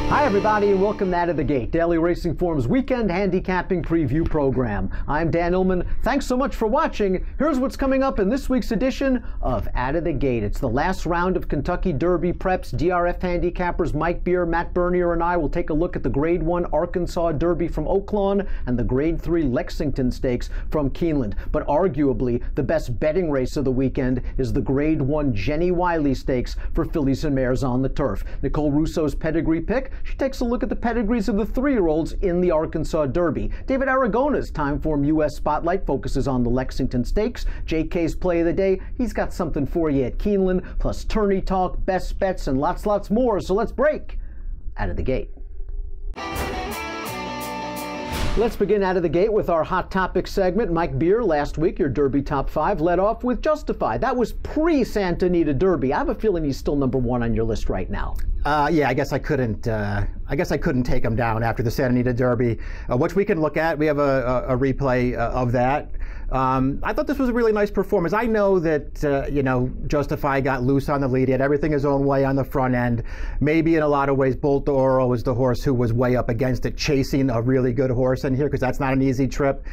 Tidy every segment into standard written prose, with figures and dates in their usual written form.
Hi everybody and welcome to Out of the Gate, Daily Racing Form's weekend handicapping preview program. I'm Dan Illman. Thanks so much for watching. Here's what's coming up in this week's edition of Out of the Gate. It's the last round of Kentucky Derby preps. DRF handicappers Mike Beer, Matt Bernier, and I will take a look at the Grade 1 Arkansas Derby from Oaklawn and the Grade 3 Lexington Stakes from Keeneland. But arguably, the best betting race of the weekend is the Grade 1 Jenny Wiley Stakes for fillies and mares on the turf. Nicole Russo's pedigree pick. She takes a look at the pedigrees of the 3-year-olds in the Arkansas Derby. David Aragona's Timeform U.S. Spotlight focuses on the Lexington Stakes. JK's Play of the Day, he's got something for you at Keeneland, plus tourney talk, best bets, and lots more. So let's break Out of the Gate. Let's begin Out of the Gate with our Hot Topic segment. Mike Beer, last week, your Derby Top 5 led off with Justify. That was pre-Santa Anita Derby. I have a feeling he's still number 1 on your list right now. Yeah, I guess I couldn't take him down after the Santa Anita Derby, which we can look at. We have a replay of that. I thought this was a really nice performance. I know that, Justify got loose on the lead. He had everything his own way on the front end. Maybe in a lot of ways, Bolt d'Oro was the horse who was way up against it, chasing a really good horse in here, because that's not an easy trip.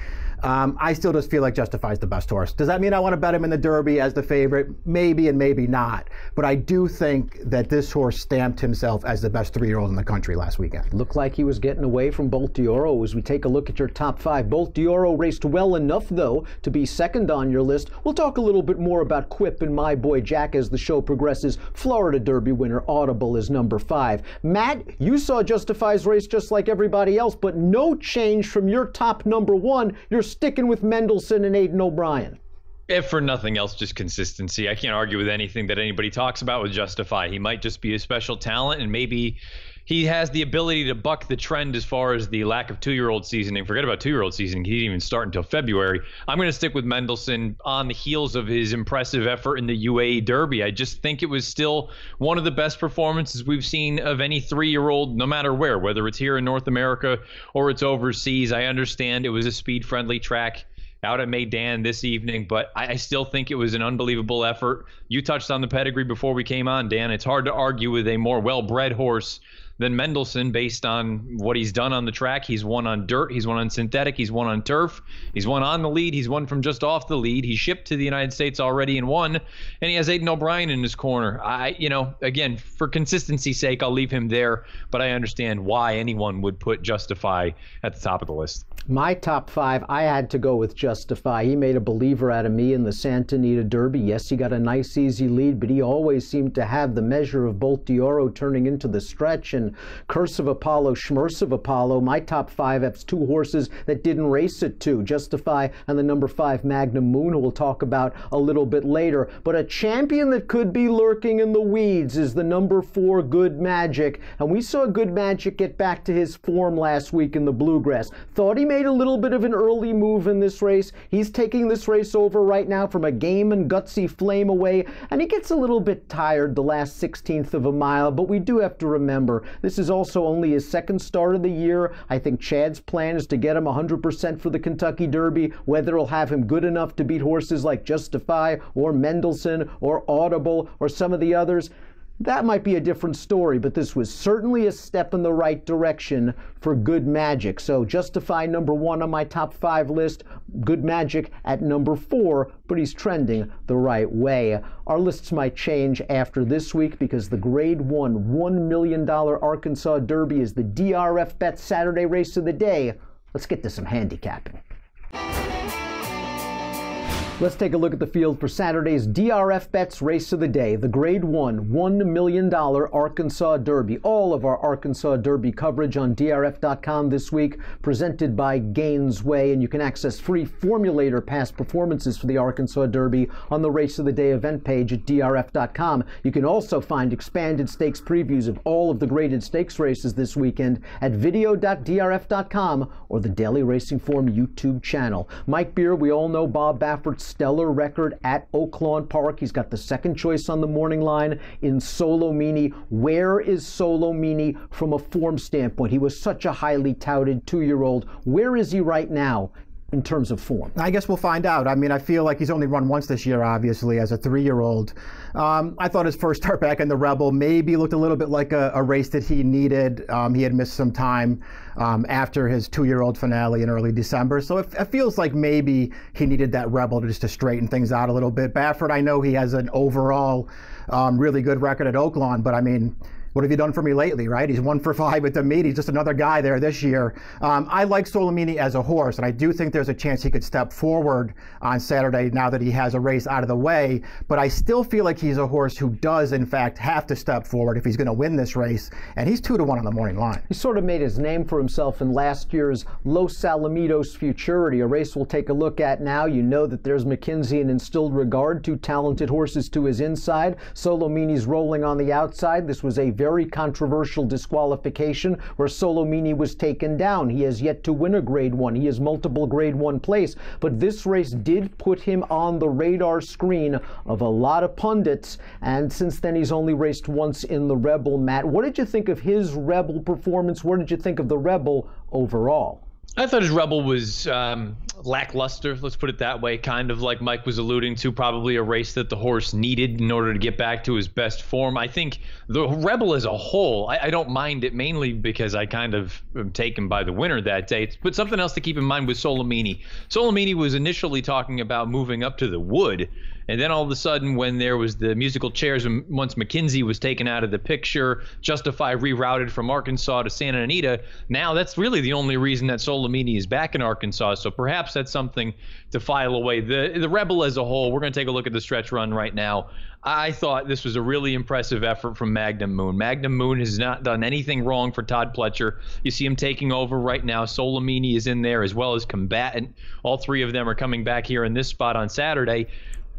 I still just feel like Justify's the best horse. Does that mean I want to bet him in the Derby as the favorite? Maybe and maybe not. But I do think that this horse stamped himself as the best 3-year-old in the country last weekend. Looked like he was getting away from Bolt d'Oro as we take a look at your top 5. Bolt d'Oro raced well enough, though, to be second on your list. We'll talk a little bit more about Quip and My Boy Jack as the show progresses. Florida Derby winner Audible is number 5. Matt, you saw Justify's race just like everybody else, but no change from your top number 1. You're sticking with Mendelssohn and Aidan O'Brien. If for nothing else, just consistency. I can't argue with anything that anybody talks about with Justify. He might just be a special talent, and maybe he has the ability to buck the trend as far as the lack of 2-year-old seasoning. Forget about 2-year-old seasoning. He didn't even start until February. I'm going to stick with Mendelssohn on the heels of his impressive effort in the UAE Derby. I just think it was still one of the best performances we've seen of any 3-year-old, no matter where, whether it's here in North America or it's overseas. I understand it was a speed-friendly track out at Meydan this evening, but I still think it was an unbelievable effort. You touched on the pedigree before we came on, Dan. It's hard to argue with a more well-bred horse than Mendelssohn based on what he's done on the track. He's won on dirt, he's won on synthetic, he's won on turf, he's won on the lead, he's won from just off the lead. He shipped to the United States already and won, and he has Aidan O'Brien in his corner. Again, for consistency's sake, I'll leave him there, but I understand why anyone would put Justify at the top of the list. My top 5, I had to go with Justify. He made a believer out of me in the Santa Anita Derby. Yes, he got a nice, easy lead, but he always seemed to have the measure of Bolt d'Oro turning into the stretch, and Curse of Apollo, Schmerz of Apollo. My top 5 have 2 horses that didn't race at 2, Justify and the number 5 Magnum Moon, who we'll talk about a little bit later. But a champion that could be lurking in the weeds is the number 4 Good Magic, and we saw Good Magic get back to his form last week in the Bluegrass. Thought he made a little bit of an early move in this race. He's taking this race over right now from a game and gutsy flame away, and he gets a little bit tired the last 16th of a mile, but we do have to remember this is also only his second start of the year. I think Chad's plan is to get him 100% for the Kentucky Derby. Whether he'll have him good enough to beat horses like Justify or Mendelssohn or Audible or some of the others, that might be a different story, but this was certainly a step in the right direction for Good Magic. So Justify number 1 on my top 5 list, Good Magic at number 4, but he's trending the right way. Our lists might change after this week because the Grade 1 $1 million Arkansas Derby is the DRF Bet Saturday race of the day. Let's get to some handicapping. Let's take a look at the field for Saturday's DRF Bets Race of the Day, the Grade 1 $1 million Arkansas Derby. All of our Arkansas Derby coverage on DRF.com this week, presented by Gainesway, and you can access free formulator past performances for the Arkansas Derby on the Race of the Day event page at DRF.com. You can also find expanded stakes previews of all of the graded stakes races this weekend at video.drf.com or the Daily Racing Form YouTube channel. Mike Beer, we all know Bob Baffert's stellar record at Oaklawn Park. He's got the second choice on the morning line in Solomini. Where is Solomini from a form standpoint? He was such a highly touted 2-year-old. Where is he right now in terms of form? I guess we'll find out. I mean, I feel like he's only run once this year, obviously, as a 3-year-old. I thought his first start back in the Rebel maybe looked a little bit like a race that he needed. He had missed some time after his 2-year-old finale in early December. So it feels like maybe he needed that Rebel to straighten things out a little bit. Baffert, I know he has an overall really good record at Oaklawn, but I mean, what have you done for me lately, right? He's 1 for 5 at the meet. He's just another guy there this year. I like Solomini as a horse, and I do think there's a chance he could step forward on Saturday now that he has a race out of the way. But I still feel like he's a horse who does, in fact, have to step forward if he's going to win this race. And he's 2-1 on the morning line. He sort of made his name for himself in last year's Los Alamitos Futurity, a race we'll take a look at now. You know that there's McKinsey and Instilled Regard, 2 talented horses to his inside. Solomini's rolling on the outside. This was a very controversial disqualification where Solomini was taken down. He has yet to win a Grade 1. He has multiple Grade 1 place, but this race did put him on the radar screen of a lot of pundits, and since then he's only raced once in the Rebel. Matt, what did you think of his Rebel performance? What did you think of the Rebel overall? I thought his Rebel was lackluster, let's put it that way, kind of like Mike was alluding to, probably a race that the horse needed in order to get back to his best form. I think the Rebel as a whole, I don't mind it, mainly because I kind of am taken by the winner that day. But something else to keep in mind with Solomini. Solomini was initially talking about moving up to the Wood, and then all of a sudden, when there was the musical chairs, once McKinsey was taken out of the picture, Justify rerouted from Arkansas to Santa Anita, now that's really the only reason that Solomini is back in Arkansas. So perhaps that's something to file away. The Rebel as a whole, we're going to take a look at the stretch run right now. I thought this was a really impressive effort from Magnum Moon. Magnum Moon has not done anything wrong for Todd Pletcher. You see him taking over right now. Solomini is in there as well as Combatant. All 3 of them are coming back here in this spot on Saturday.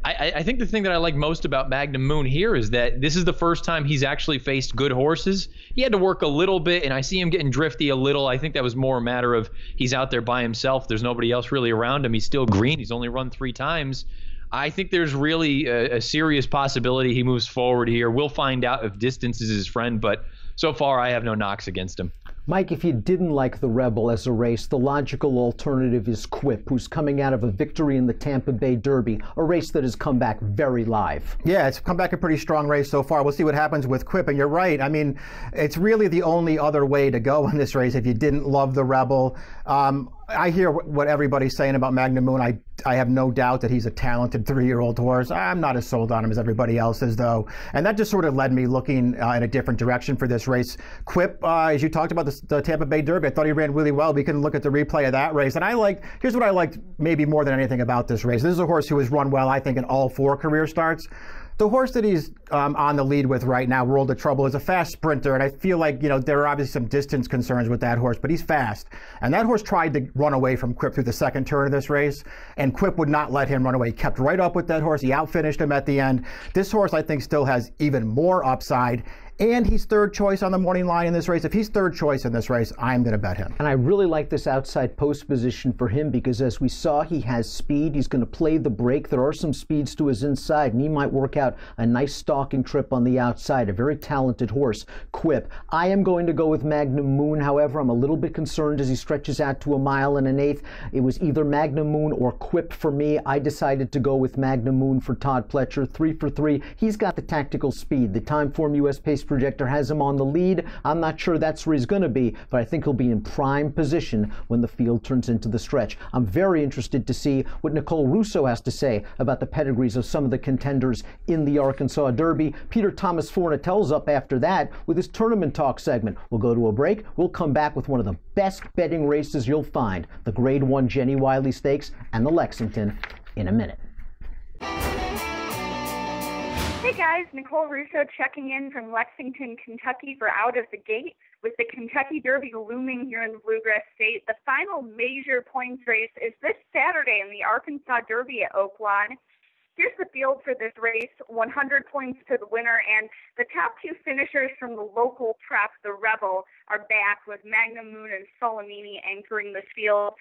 I think the thing that I like most about Magnum Moon here is that this is the first time he's actually faced good horses. He had to work a little bit, and I see him getting drifty a little. I think that was more a matter of he's out there by himself. There's nobody else really around him. He's still green. He's only run 3 times. I think there's really a serious possibility he moves forward here. We'll find out if distance is his friend, but so far I have no knocks against him. Mike, if you didn't like the Rebel as a race, the logical alternative is Quip, who's coming out of a victory in the Tampa Bay Derby, a race that has come back very live. Yeah, it's come back a pretty strong race so far. We'll see what happens with Quip, and you're right. I mean, it's really the only other way to go in this race if you didn't love the Rebel. I hear what everybody's saying about Magnum Moon. I have no doubt that he's a talented 3-year-old horse. I'm not as sold on him as everybody else is, though. And that just sort of led me looking in a different direction for this race. Quip, as you talked about the Tampa Bay Derby, I thought he ran really well. We can look at the replay of that race. And here's what I liked maybe more than anything about this race. This is a horse who has run well, I think, in all 4 career starts. The horse that he's on the lead with right now, World of Trouble, is a fast sprinter, and I feel like, there are obviously some distance concerns with that horse, but he's fast. And that horse tried to run away from Quip through the second turn of this race, and Quip would not let him run away. He kept right up with that horse. He outfinished him at the end. This horse, I think, still has even more upside. And he's 3rd choice on the morning line in this race. If he's 3rd choice in this race, I'm going to bet him. And I really like this outside post position for him because, as we saw, he has speed. He's going to play the break. There are some speeds to his inside, and he might work out a nice stalking trip on the outside. A very talented horse, Quip. I am going to go with Magnum Moon. However, I'm a little bit concerned as he stretches out to 1 1/8. It was either Magnum Moon or Quip for me. I decided to go with Magnum Moon for Todd Pletcher. 3 for 3. He's got the tactical speed. The Timeform US Pace projector has him on the lead. I'm not sure that's where he's going to be, but I think he'll be in prime position when the field turns into the stretch. I'm very interested to see what Nicole Russo has to say about the pedigrees of some of the contenders in the Arkansas Derby. Peter Thomas Fornatel's up after that with his Tournament Talk segment. We'll go to a break. We'll come back with one of the best betting races you'll find, the Grade 1 Jenny Wiley Stakes and the Lexington, in a minute. Hey guys, Nicole Russo checking in from Lexington, Kentucky for Out of the Gate. With the Kentucky Derby looming here in the Bluegrass State, the final major points race is this Saturday in the Arkansas Derby at Oaklawn. Here's the field for this race, 100 points to the winner, and the top 2 finishers from the local prep, the Rebel, are back with Magnum Moon and Solomini anchoring the field.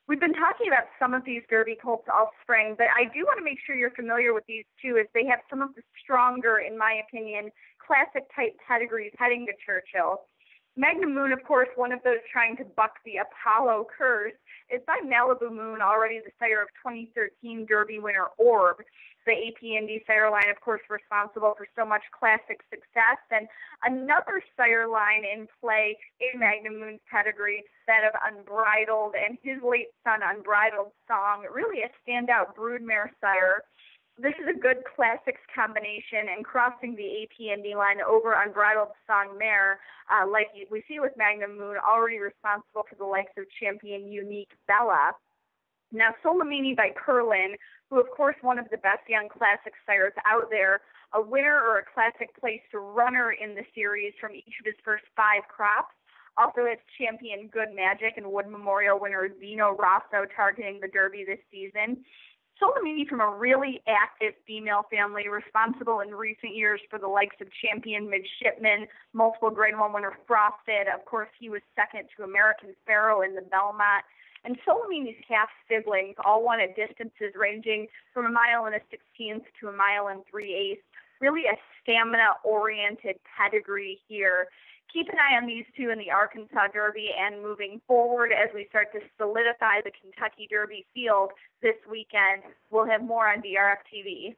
We've been talking about some of these Derby colts all spring, but I do want to make sure you're familiar with these 2 as they have some of the stronger, in my opinion, classic-type pedigrees heading to Churchill. Magnum Moon, of course, one of those trying to buck the Apollo curse, is by Malibu Moon, already the sire of 2013 Derby winner Orb. The AP Indy sire line, of course, responsible for so much classic success. And another sire line in play in Magnum Moon's pedigree, that of Unbridled, and his late son Unbridled Song, really a standout broodmare sire. This is a good classics combination, and crossing the AP Indy line over Unbridled Song mare, like we see with Magnum Moon, already responsible for the likes of champion Unique Bella. Now, Solomini by Curlin, who, of course, one of the best young classic sires out there, a winner or a classic placed runner in the series from each of his first 5 crops. Also, it's champion Good Magic and Wood Memorial winner Zeno Rosso targeting the Derby this season. Solomini from a really active female family, responsible in recent years for the likes of champion Midshipman, multiple Grade 1 winner Frosted. Of course, he was second to American Pharoah in the Belmont. And Solomini's calf siblings all won at distances ranging from 1 1/16 to 1 3/8. Really a stamina-oriented pedigree here. Keep an eye on these two in the Arkansas Derby, and moving forward as we start to solidify the Kentucky Derby field this weekend. We'll have more on DRF TV.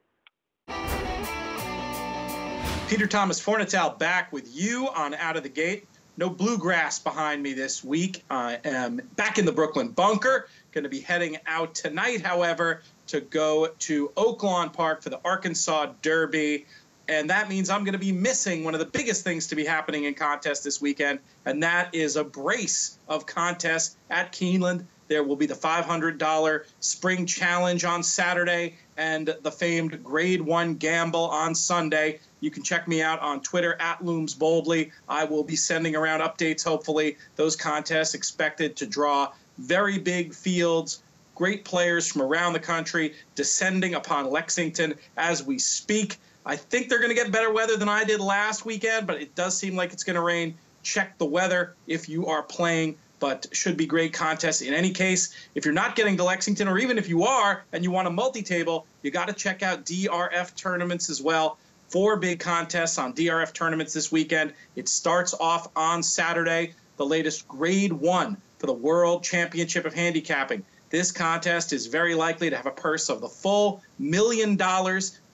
Peter Thomas Fornatale back with you on Out of the Gate. No bluegrass behind me this week. I am back in the Brooklyn bunker. Going to be heading out tonight, however, to go to Oaklawn Park for the Arkansas Derby. And that means I'm going to be missing one of the biggest things to be happening in contest this weekend, and that is a brace of contests at Keeneland. There will be the $500 Spring Challenge on Saturday and the famed Grade 1 Gamble on Sunday. You can check me out on Twitter at Looms Boldly. I will be sending around updates, hopefully. Those contests expected to draw very big fields, great players from around the country descending upon Lexington as we speak. I think they're going to get better weather than I did last weekend, but it does seem like it's going to rain. Check the weather if you are playing, but should be great contests. In any case, if you're not getting to Lexington, or even if you are and you want a multi-table, you got to check out DRF tournaments as well. 4 big contests on DRF tournaments this weekend. It starts off on Saturday, the latest Grade 1 for the World Championship of Handicapping. This contest is very likely to have a purse of the full $1 million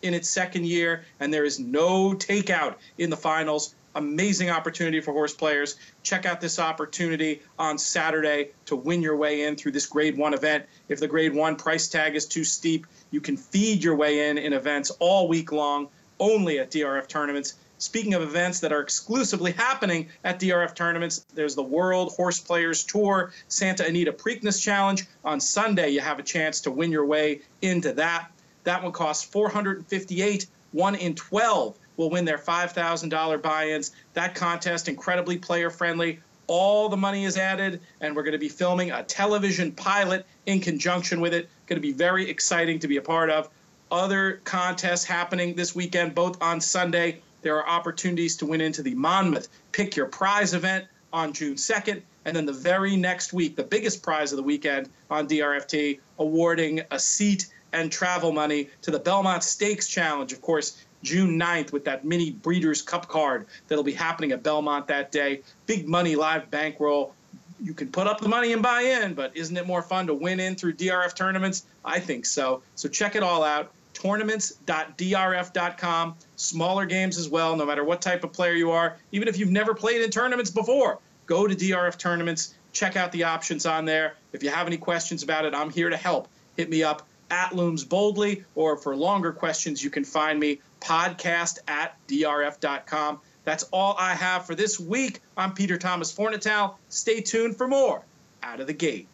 in its second year, and there is no takeout in the finals. Amazing opportunity for horse players. Check out this opportunity on Saturday to win your way in through this Grade 1 event. If the Grade 1 price tag is too steep, you can feed your way in events all week long, only at DRF tournaments. Speaking of events that are exclusively happening at DRF tournaments, there's the World Horse Players Tour Santa Anita Preakness Challenge. On Sunday, you have a chance to win your way into that. That one costs $458. 1 in 12 will win their $5,000 buy-ins. That contest, incredibly player-friendly. All the money is added, and we're going to be filming a television pilot in conjunction with it. Going to be very exciting to be a part of. Other contests happening this weekend, both on Sunday. There are opportunities to win into the Monmouth Pick Your Prize event on June 2nd. And then the very next week, the biggest prize of the weekend on DRFT, awarding a seat and travel money to the Belmont Stakes Challenge, of course, June 9th, with that mini Breeders' Cup card that'll be happening at Belmont that day. Big money live bankroll. You can put up the money and buy in, but isn't it more fun to win in through DRF tournaments? I think so. So check it all out. Tournaments.drf.com. Smaller games as well, no matter what type of player you are. Even if you've never played in tournaments before, go to DRF tournaments. Check out the options on there. If you have any questions about it, I'm here to help. Hit me up at Looms Boldly, or for longer questions, you can find me podcast@drf.com. That's all I have for this week. I'm Peter Thomas Fornatale. Stay tuned for more Out of the Gate.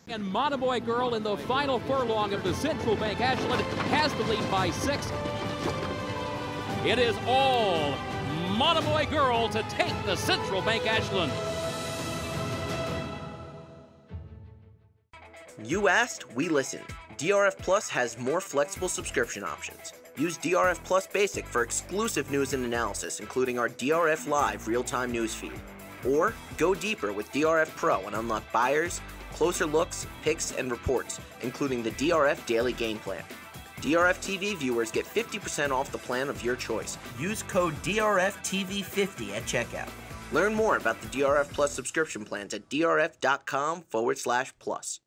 And Monomoy Girl in the final furlong of the Central Bank Ashland has the lead by 6. It is all Monomoy Girl to take the Central Bank Ashland. You asked, we listened. DRF Plus has more flexible subscription options. Use DRF Plus Basic for exclusive news and analysis, including our DRF Live real-time news feed. Or go deeper with DRF Pro and unlock buyers, closer looks, picks, and reports, including the DRF Daily Game Plan. DRF TV viewers get 50% off the plan of your choice. Use code DRFTV50 at checkout. Learn more about the DRF Plus subscription plans at drf.com/plus.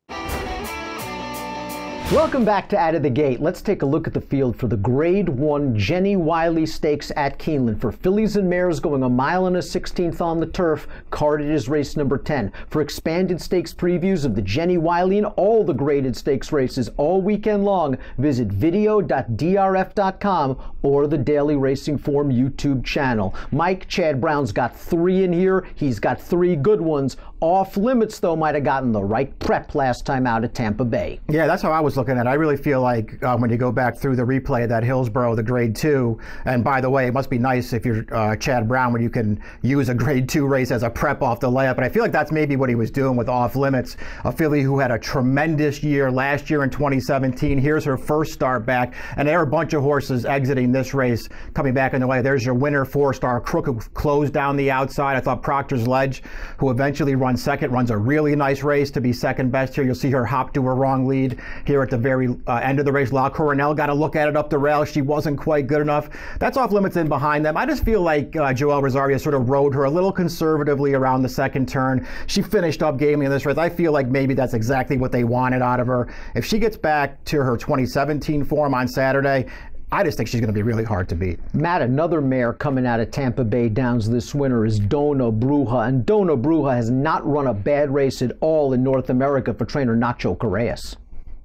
Welcome back to Out of the Gate. Let's take a look at the field for the Grade 1 Jenny Wiley Stakes at Keeneland. For fillies and mares going 1 mile and a 16th on the turf, carded is race number 10. For expanded stakes previews of the Jenny Wiley and all the graded stakes races all weekend long, visit video.drf.com or the Daily Racing Form YouTube channel. Mike, Chad Brown's got 3 in here. He's got 3 good ones. Off limits, though, might have gotten the right prep last time out at Tampa Bay. Yeah, that's how I was looking at it. I really feel like when you go back through the replay of that Hillsborough, the Grade 2, and by the way, it must be nice if you're Chad Brown when you can use a Grade 2 race as a prep off the layup. But I feel like that's maybe what he was doing with Off Limits, a filly who had a tremendous year last year in 2017. Here's her first start back, and there are a bunch of horses exiting this race, coming back in the way. There's your winner, 4-star Crook, who closed down the outside. I thought Proctor's Ledge, who eventually runs second, runs a really nice race to be second best here. You'll see her hop to her wrong lead here at the very end of the race. La Coronel got to look at it up the rail. She wasn't quite good enough. That's Off Limits in behind them. I just feel like Joelle Rosario sort of rode her a little conservatively around the second turn. She finished up gaming in this race. I feel like maybe that's exactly what they wanted out of her. If she gets back to her 2017 form on Saturday, I just think she's going to be really hard to beat. Matt, another mare coming out of Tampa Bay Downs this winter is Dona Bruja, and Dona Bruja has not run a bad race at all in North America for trainer Nacho Correas.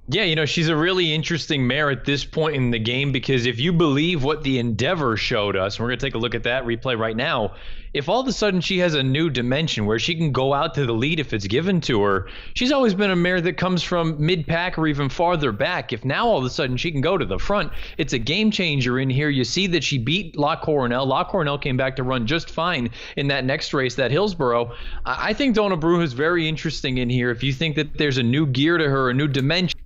Yeah, you know, she's a really interesting mare at this point in the game, because if you believe what the Endeavor showed us, and we're going to take a look at that replay right now, if all of a sudden she has a new dimension where she can go out to the lead if it's given to her, she's always been a mare that comes from mid-pack or even farther back. If now all of a sudden she can go to the front, it's a game changer in here. You see that she beat La Coronel. La Coronel came back to run just fine in that next race, that Hillsborough. I think Dona Bruja is very interesting in here. If you think that there's a new gear to her, a new dimension,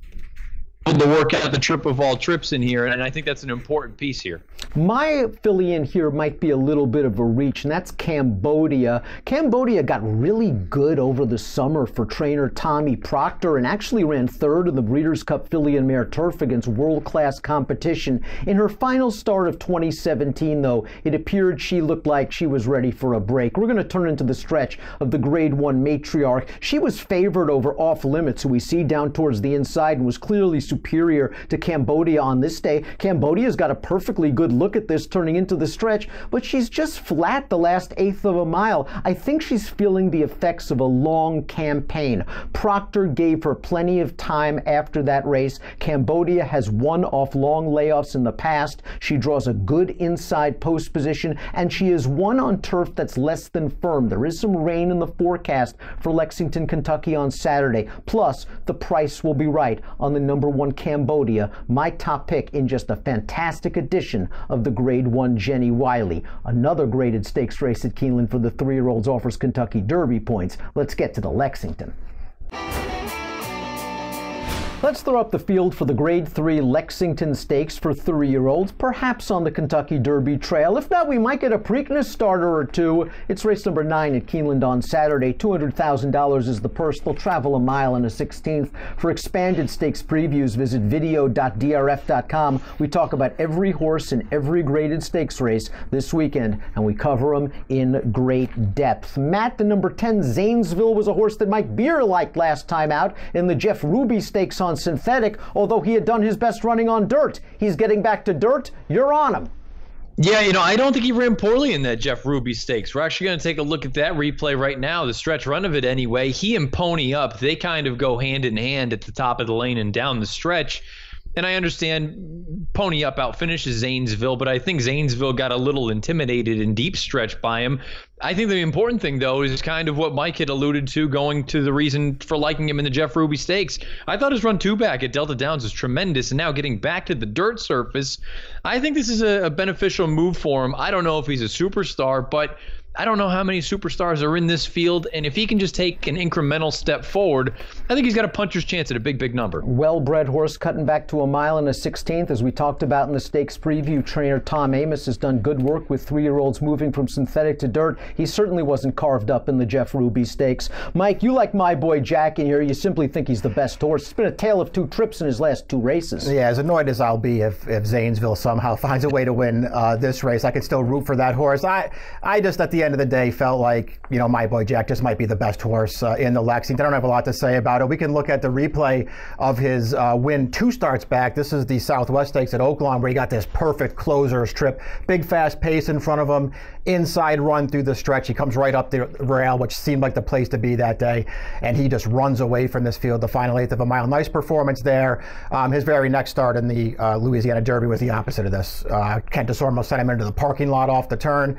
to work out the trip of all trips in here, and I think that's an important piece here. My filly in here might be a little bit of a reach, and that's Cambodia. Cambodia got really good over the summer for trainer Tommy Proctor and actually ran third in the Breeders' Cup Filly and Mare Turf against world-class competition. In her final start of 2017, though, it appeared she looked like she was ready for a break. We're going to turn into the stretch of the Grade 1 Matriarch. She was favored over Off Limits, who we see down towards the inside, and was clearly superior to Cambodia on this day. Cambodia's got a perfectly good look at this turning into the stretch, but she's just flat the last eighth of a mile. I think she's feeling the effects of a long campaign. Proctor gave her plenty of time after that race. Cambodia has won off long layoffs in the past. She draws a good inside post position, and she has won on turf that's less than firm. There is some rain in the forecast for Lexington, Kentucky on Saturday. Plus, the price will be right on the number 1 Cambodia, my top pick in just a fantastic edition of the Grade 1 Jenny Wiley. Another graded stakes race at Keeneland for the 3-year-olds offers Kentucky Derby points. Let's get to the Lexington. Let's throw up the field for the Grade 3 Lexington Stakes for 3-year-olds, perhaps on the Kentucky Derby trail. If not, we might get a Preakness starter or two. It's race number 9 at Keeneland on Saturday. $200,000 is the purse. They'll travel 1 mile and a 16th. For expanded stakes previews, visit video.drf.com. We talk about every horse in every graded stakes race this weekend, and we cover them in great depth. Matt, the number 10 Zanesville was a horse that Mike Beer liked last time out in the Jeff Ruby Stakes on synthetic, although he had done his best running on dirt. He's getting back to dirt. You're on him. Yeah, you know, I don't think he ran poorly in that Jeff Ruby Stakes. We're actually going to take a look at that replay right now, the stretch run of it anyway. He and Pony Up, they kind of go hand in hand at the top of the lane and down the stretch. And I understand Pony Up out finishes Zanesville, but I think Zanesville got a little intimidated in deep stretch by him. I think the important thing, though, is kind of what Mike had alluded to, going to the reason for liking him in the Jeff Ruby Stakes. I thought his run 2 back at Delta Downs was tremendous, and now getting back to the dirt surface, I think this is a beneficial move for him. I don't know if he's a superstar, but I don't know how many superstars are in this field, and if he can just take an incremental step forward, I think he's got a puncher's chance at a big, big number. Well-bred horse cutting back to 1 mile and a 16th. As we talked about in the stakes preview, trainer Tom Amos has done good work with 3-year-olds moving from synthetic to dirt. He certainly wasn't carved up in the Jeff Ruby Stakes. Mike, you like my boy Jack in here. You simply think he's the best horse. It's been a tale of 2 trips in his last 2 races. Yeah, as annoyed as I'll be if Zanesville somehow finds a way to win this race, I could still root for that horse. I just, at the end of the day, felt like, you know, My Boy Jack just might be the best horse in the Lexington. I don't have a lot to say about it. We can look at the replay of his win 2 starts back. This is the Southwest Stakes at Oaklawn, where he got this perfect closer's trip. Big fast pace in front of him, inside run through the stretch. He comes right up the rail, which seemed like the place to be that day, and he just runs away from this field the final 1/8 of a mile. Nice performance there. His very next start in the Louisiana Derby was the opposite of this. Kent DeSormo sent him into the parking lot off the turn.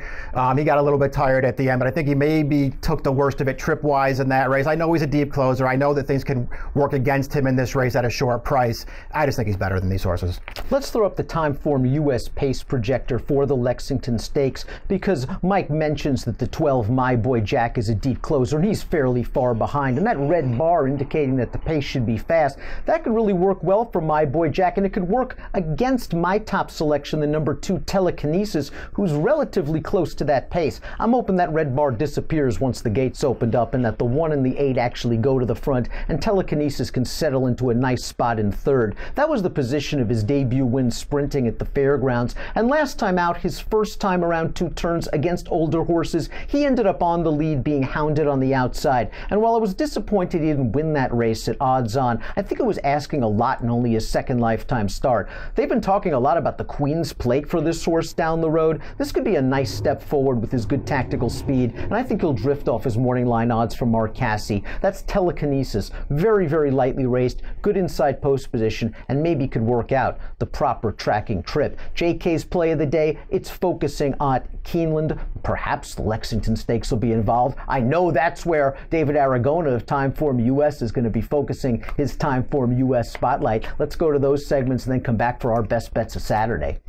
He got a little bit tired at the end, but I think he maybe took the worst of it trip-wise in that race. I know he's a deep closer. I know that things can work against him in this race at a short price. I just think he's better than these horses. Let's throw up the Timeform U.S. pace projector for the Lexington Stakes, because Mike mentions that the 12 My Boy Jack is a deep closer, and he's fairly far behind. And that red bar indicating that the pace should be fast, that could really work well for My Boy Jack, and it could work against my top selection, the number 2 Telekinesis, who's relatively close to that pace. I'm hoping that red bar disappears once the gates opened up, and that the 1 and the 8 actually go to the front, and Telekinesis can settle into a nice spot in third. That was the position of his debut win sprinting at the fairgrounds, and last time out, his first time around 2 turns against older horses, he ended up on the lead, being hounded on the outside. And while I was disappointed he didn't win that race at odds on, I think it was asking a lot in only his second lifetime start. They've been talking a lot about the Queen's Plate for this horse down the road. This could be a nice step forward with his good tactical speed, and I think he'll drift off his morning line odds from Mark Casse. That's Telekinesis, very, very lightly raced, good inside post position, and maybe could work out the proper tracking trip. JK's play of the day, it's focusing on Keeneland. Perhaps the Lexington Stakes will be involved. I know that's where David Aragona of Timeform US is going to be focusing his Timeform US spotlight. Let's go to those segments and then come back for our best bets of Saturday.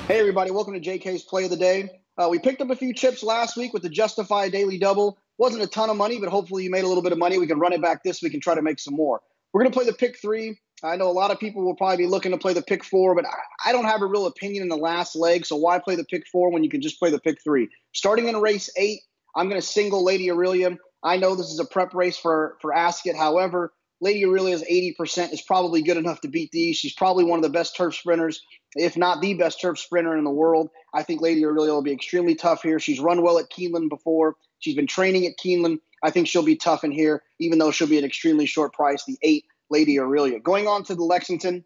Hey everybody, welcome to JK's Play of the Day. We picked up a few chips last week with the Justify Daily Double. Wasn't a ton of money, but hopefully you made a little bit of money. We can run it back this week and try to make some more. We're going to play the pick 3. I know a lot of people will probably be looking to play the pick 4, but I don't have a real opinion in the last leg, so why play the pick 4 when you can just play the pick 3? Starting in race 8, I'm going to single Lady Aurelia. I know this is a prep race for Ascot. However, Lady Aurelia's 80% is probably good enough to beat these. She's probably one of the best turf sprinters, if not the best turf sprinter in the world. I think Lady Aurelia will be extremely tough here. She's run well at Keeneland before. She's been training at Keeneland. I think she'll be tough in here, even though she'll be an extremely short price, the 8 Lady Aurelia. Going on to the Lexington,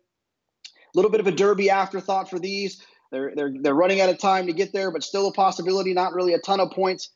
a little bit of a Derby afterthought for these. They're running out of time to get there, but still a possibility, not really a ton of points.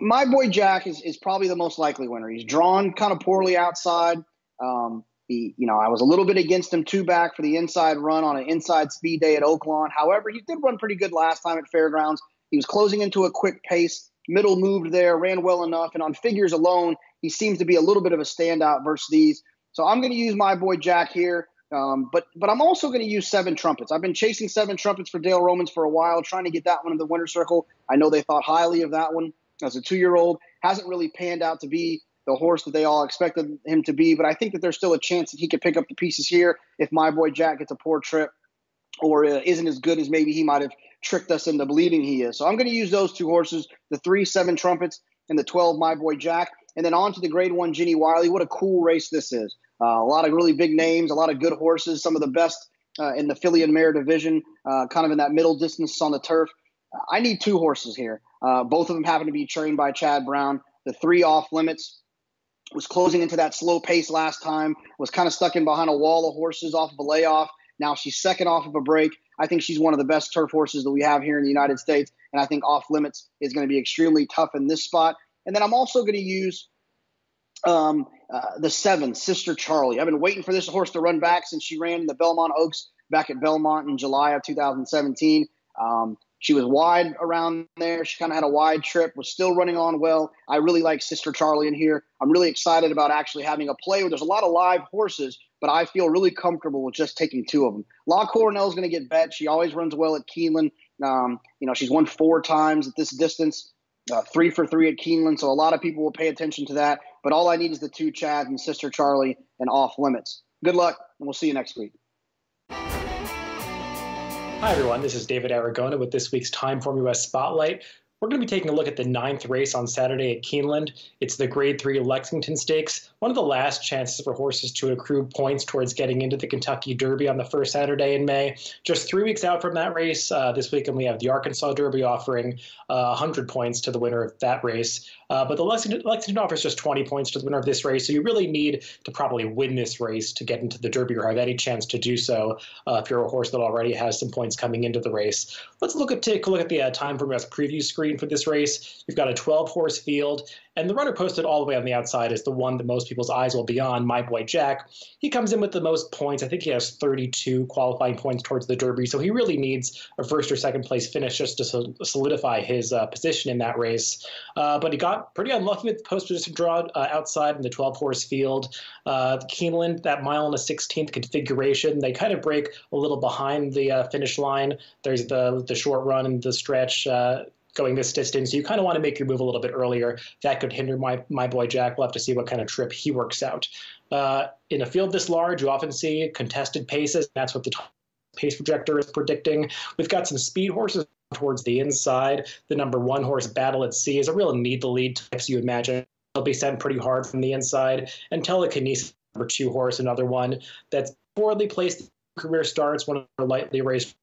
My Boy Jack is probably the most likely winner. He's drawn kind of poorly outside. I was a little bit against him 2 back for the inside run on an inside speed day at Oaklawn. However, he did run pretty good last time at Fairgrounds. He was closing into a quick pace. Middle moved there, ran well enough, and on figures alone, he seems to be a little bit of a standout versus these. So I'm going to use My Boy Jack here, but I'm also going to use 7 Trumpets. I've been chasing 7 Trumpets for Dale Romans for a while, trying to get that one in the winner's circle. I know they thought highly of that one as a 2-year-old. Hasn't really panned out to be the horse that they all expected him to be, but I think that there's still a chance that he could pick up the pieces here if My Boy Jack gets a poor trip or isn't as good as maybe he might have tricked us into believing he is. So I'm going to use those 2 horses, the 3 7 Trumpets and the 12 My Boy Jack. And then on to the grade 1 Ginny Wiley. What a cool race this is. A lot of really big names, a lot of good horses, some of the best in the filly and mare division, kind of in that middle distance on the turf. I need 2 horses here. Both of them happen to be trained by Chad Brown. The 3 Off Limits was closing into that slow pace last time, was kind of stuck in behind a wall of horses off of a layoff. Now she's second off of a break. I think she's one of the best turf horses that we have here in the United States, and I think Off Limits is going to be extremely tough in this spot. And then I'm also going to use the 7, Sister Charlie. I've been waiting for this horse to run back since she ran in the Belmont Oaks back at Belmont in July of 2017. She was wide around there. She kind of had a wide trip, was still running on well. I really like Sister Charlie in here. I'm really excited about actually having a play where there's a lot of live horses, but I feel really comfortable with just taking 2 of them. La Coronel's going to get bet. She always runs well at Keeneland. She's won 4 times at this distance, 3 for 3 at Keeneland, so a lot of people will pay attention to that. But all I need is the 2 Chads and Sister Charlie and Off Limits. Good luck, and we'll see you next week. Hi, everyone. This is David Aragona with this week's Timeform US Spotlight. We're going to be taking a look at the 9th race on Saturday at Keeneland. It's the Grade 3 Lexington Stakes, one of the last chances for horses to accrue points towards getting into the Kentucky Derby on the first Saturday in May. Just 3 weeks out from that race, this weekend we have the Arkansas Derby offering 100 points to the winner of that race. But the Lexington offers just 20 points to the winner of this race, so you really need to probably win this race to get into the Derby or have any chance to do so if you're a horse that already has some points coming into the race. Let's take a look at the time from best preview screen for this race. You've got a 12-horse field, and the runner posted all the way on the outside is the one that most people's eyes will be on, My Boy Jack. He comes in with the most points. I think he has 32 qualifying points towards the Derby, so he really needs a first or second place finish just to solidify his position in that race. But he got pretty unlucky with the post-position draw outside in the 12-horse field. Keeneland, that mile and a 16th configuration, they kind of break a little behind the finish line. There's the short run and the stretch going this distance. You kind of want to make your move a little bit earlier. That could hinder my boy Jack. We'll have to see what kind of trip he works out. In a field this large, you often see contested paces. That's what the pace projector is predicting. We've got some speed horses towards the inside. The number 1 horse, Battle at Sea, is a real need the lead type, so you imagine they'll be sent pretty hard from the inside. And Telekinesis, number 2 horse, another one that's poorly placed career starts, one of the lightly raced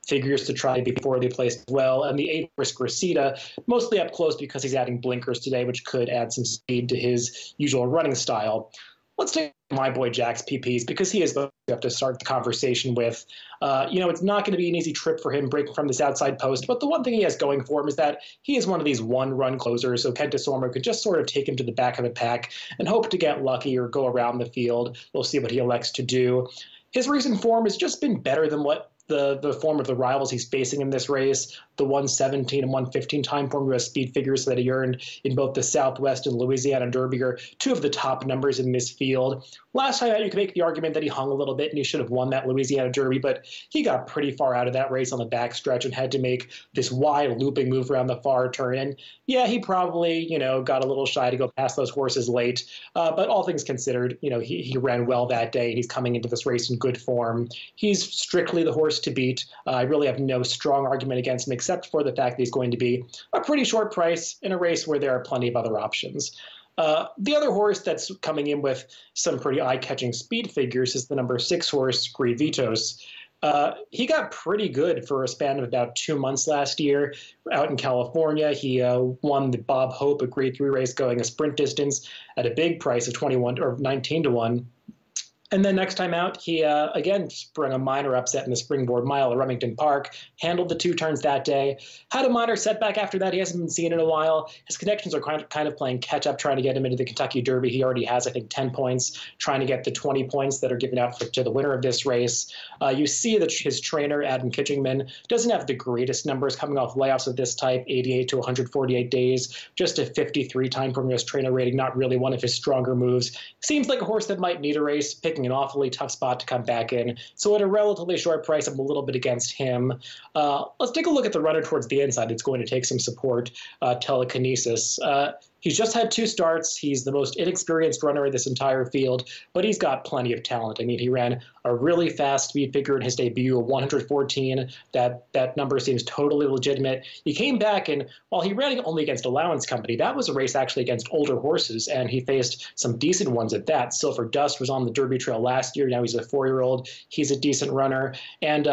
figures to try to be poorly placed as well. And the 8-horse Gracida, mostly up close because he's adding blinkers today, which could add some speed to his usual running style. Let's take My Boy Jack's PPs because he is the you have to start the conversation with. It's not going to be an easy trip for him breaking from this outside post, but the one thing he has going for him is that he is one of these one-run closers, so Kenta Sormer could just sort of take him to the back of the pack and hope to get lucky or go around the field. We'll see what he elects to do. His recent form has just been better than what the form of the rivals he's facing in this race. The 117 and 115 time form US speed figures that he earned in both the Southwest and Louisiana Derby are 2 of the top numbers in this field. Last time out, you could make the argument that he hung a little bit and he should have won that Louisiana Derby, but he got pretty far out of that race on the backstretch and had to make this wide looping move around the far turn. And yeah, he probably, got a little shy to go past those horses late. But all things considered, he ran well that day and he's coming into this race in good form. He's strictly the horse to beat. I really have no strong argument against him except for the fact that he's going to be a pretty short price in a race where there are plenty of other options. The other horse that's coming in with some pretty eye-catching speed figures is the number 6 horse, Grivitos. He got pretty good for a span of about 2 months last year out in California. He won the Bob Hope, a Grade 3 race going a sprint distance at a big price of 21 or 19 to 1. And then next time out, he again sprung a minor upset in the Springboard Mile at Remington Park, handled the 2 turns that day, had a minor setback after that. He hasn't been seen in a while. His connections are kind of playing catch-up, trying to get him into the Kentucky Derby. He already has, I think, 10 points, trying to get the 20 points that are given out to the winner of this race. You see that his trainer, Adam Kitchingman, doesn't have the greatest numbers coming off layoffs of this type, 88 to 148 days, just a 53 time from his trainer rating, not really one of his stronger moves. Seems like a horse that might need a race, picking an awfully tough spot to come back in. So at a relatively short price, I'm a little bit against him. Let's take a look at the runner towards the inside. It's going to take some support, Telekinesis. He's just had 2 starts. He's the most inexperienced runner in this entire field, but he's got plenty of talent. I mean, he ran a really fast speed figure in his debut, 114. That number seems totally legitimate. He came back, and while he ran only against Allowance Company, that was a race actually against older horses, and he faced some decent ones at that. Silver Dust was on the Derby Trail last year. Now he's a 4-year-old. He's a decent runner. And,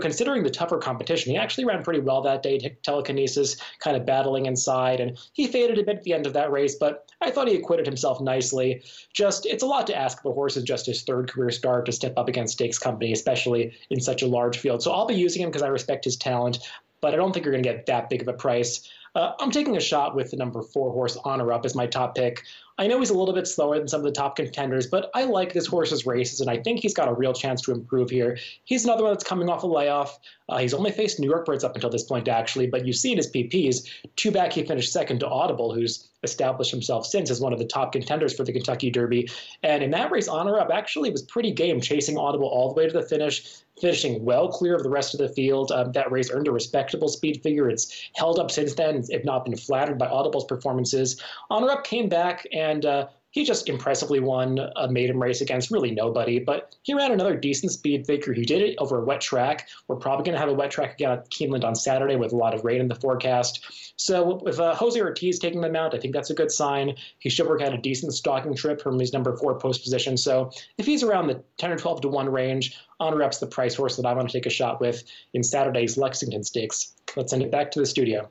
considering the tougher competition, he actually ran pretty well that day. Telekinesis kind of battling inside, and he faded a bit at the end of that race, but I thought he acquitted himself nicely. It's a lot to ask of a horse in just his 3rd career start to step up against Stakes Company, especially in such a large field. So I'll be using him because I respect his talent, but I don't think you're going to get that big of a price. I'm taking a shot with the number 4 horse, Honor Up, as my top pick. I know he's a little bit slower than some of the top contenders, but I like this horse's races, and I think he's got a real chance to improve here. He's another one that's coming off a layoff. He's only faced New York Birds up until this point, actually, but you see in his PPs, 2 back he finished second to Audible, who's established himself since as one of the top contenders for the Kentucky Derby. And in that race, Honor Up actually was pretty game, chasing Audible all the way to the finish, finishing well clear of the rest of the field. That race earned a respectable speed figure. It's held up since then, if not been flattered by Audible's performances. Honor Up came back and He just impressively won a maiden race against really nobody, but he ran another decent speed figure. He did it over a wet track. We're probably going to have a wet track again at Keeneland on Saturday with a lot of rain in the forecast. So with Jose Ortiz taking the mount, I think that's a good sign. He should work out a decent stalking trip from his number 4 post position. So if he's around the 10 or 12 to 1 range, On Rep's the price horse that I want to take a shot with in Saturday's Lexington Stakes. Let's send it back to the studio.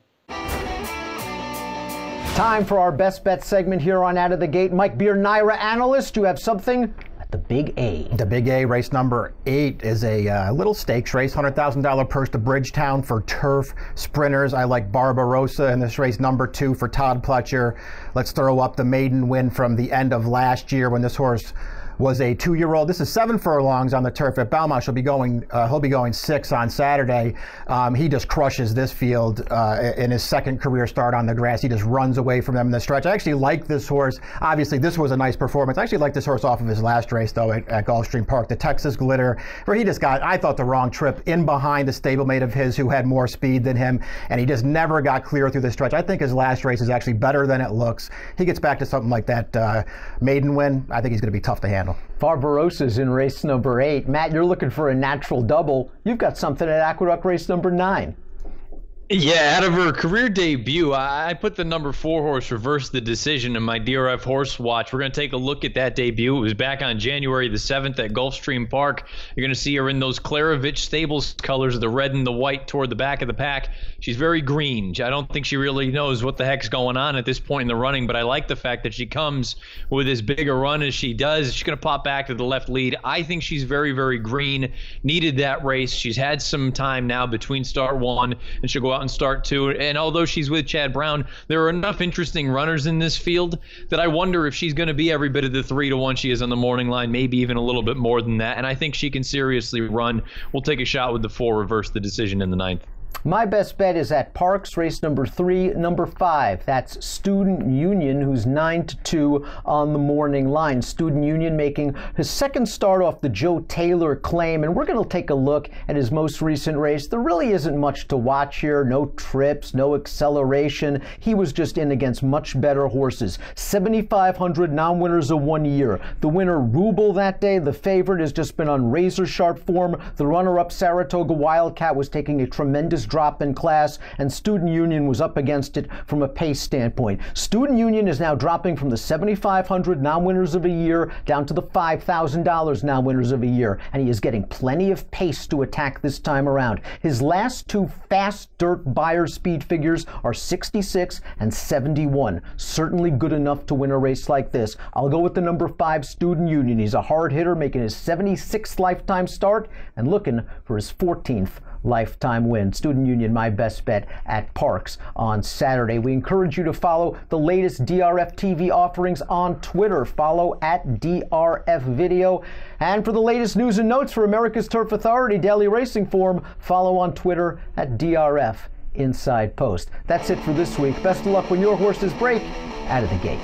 Time for our best bet segment here on Out of the Gate. Mike Beer, Naira analyst, you have something at the Big A. The Big A, race number 8, is a little stakes race, $100,000 purse to Bridgetown for turf sprinters. I like Barbarossa in this race, number 2 for Todd Pletcher. Let's throw up the maiden win from the end of last year when this horse was a 2-year-old. This is 7 furlongs on the turf at Belmont. He'll be going 6 on Saturday. He just crushes this field in his second career start on the grass. He just runs away from them in the stretch. I actually like this horse. Obviously, this was a nice performance. I actually like this horse off of his last race, though, at Gulfstream Park, the Texas Glitter, where he just got, I thought, the wrong trip in behind a stablemate of his who had more speed than him, and he just never got clear through the stretch. I think his last race is actually better than it looks. He gets back to something like that maiden win. I think he's going to be tough to handle. Barbarossa's in race number 8. Matt, you're looking for a natural double. You've got something at Aqueduct race number 9. Yeah, out of her career debut, I put the number 4 horse Reverse the Decision in my DRF Horse Watch. We're going to take a look at that debut. It was back on January the 7th at Gulfstream Park. You're going to see her in those Klaravich Stables colors, the red and the white toward the back of the pack. She's very green. I don't think she really knows what the heck's going on at this point in the running, but I like the fact that she comes with as big a run as she does. She's going to pop back to the left lead. I think she's very, very green. Needed that race. She's had some time now between start 1 and she'll go out and start 2. And although she's with Chad Brown, there are enough interesting runners in this field that I wonder if she's going to be every bit of the 3 to 1 she is on the morning line, maybe even a little bit more than that. And I think she can seriously run. We'll take a shot with the 4 Reverse the Decision in the 9th. My best bet is at Parks, race number 3, number 5. That's Student Union, who's 9-2 on the morning line. Student Union making his second start off the Joe Taylor claim, and we're going to take a look at his most recent race. There really isn't much to watch here. No trips, no acceleration. He was just in against much better horses. 7,500 non-winners of 1 year. The winner, Ruble, that day. The favorite has just been on razor-sharp form. The runner-up, Saratoga Wildcat, was taking a tremendous drop in class, and Student Union was up against it from a pace standpoint. Student Union is now dropping from the 7,500 non-winners of a year down to the $5,000 non-winners of a year, and he is getting plenty of pace to attack this time around. His last 2 fast dirt buyer speed figures are 66 and 71. Certainly good enough to win a race like this. I'll go with the number 5 Student Union. He's a hard hitter, making his 76th lifetime start and looking for his 14th lifetime win. Student Union, my best bet at Parks on Saturday. We encourage you to follow the latest DRF TV offerings on Twitter. Follow at DRF Video. And for the latest news and notes for America's Turf Authority Daily Racing Form, follow on Twitter at DRF Inside Post. That's it for this week. Best of luck when your horses break out of the gate.